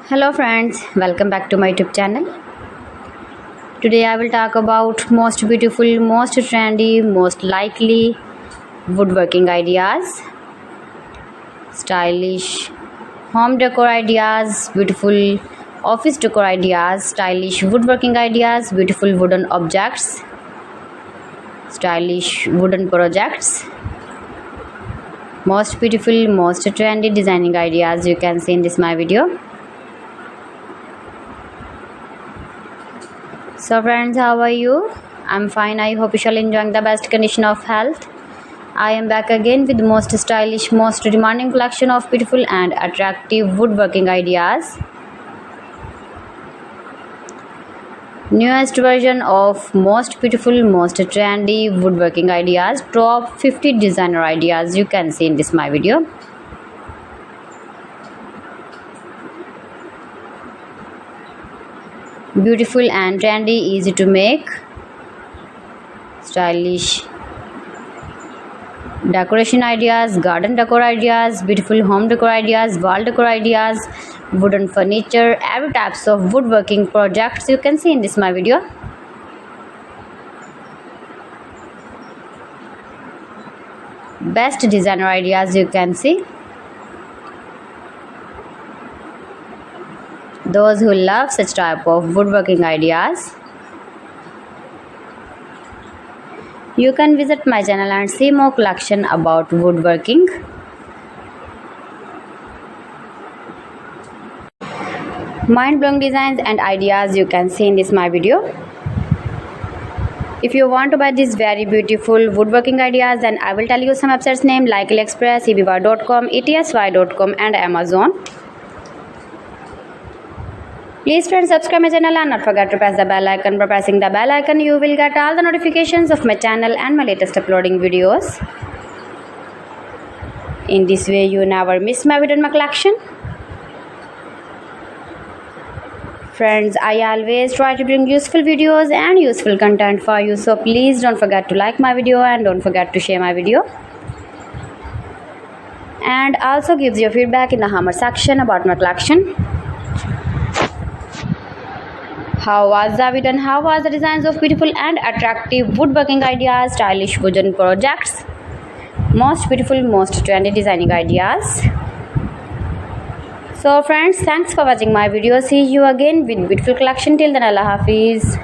Hello friends, welcome back to my YouTube channel. Today I will talk about most beautiful, most trendy, most likely woodworking ideas, stylish home decor ideas, beautiful office decor ideas, stylish woodworking ideas, beautiful wooden objects, stylish wooden projects, most beautiful, most trendy designing ideas you can see in this my video. So friends, how are you? I'm fine. I hope you shall enjoying the best condition of health. I am back again with the most stylish, most demanding collection of beautiful and attractive woodworking ideas. Newest version of most beautiful, most trendy woodworking ideas. Top 50 designer ideas you can see in this my video. Beautiful and trendy, easy to make, stylish decoration ideas, garden decor ideas, beautiful home decor ideas, wall decor ideas, wooden furniture, every types of woodworking projects you can see in this my video. Best designer ideas you can see. Those who love such type of woodworking ideas, you can visit my channel and see more collection about woodworking. Mind-blowing designs and ideas you can see in this my video. If you want to buy these very beautiful woodworking ideas, then I will tell you some websites name like AliExpress, eBay.com, ETSY.com and Amazon. Please friends, subscribe my channel and not forget to press the bell icon. By pressing the bell icon, you will get all the notifications of my channel and my latest uploading videos. In this way, you never miss my video in my collection. Friends, I always try to bring useful videos and useful content for you. So please don't forget to like my video and don't forget to share my video. And also gives your feedback in the comment section about my collection. How was the video and how was the designs of beautiful and attractive woodworking ideas, stylish wooden projects, most beautiful, most trendy designing ideas. So friends, thanks for watching my video. See you again with beautiful collection. Till then, Allah Hafiz.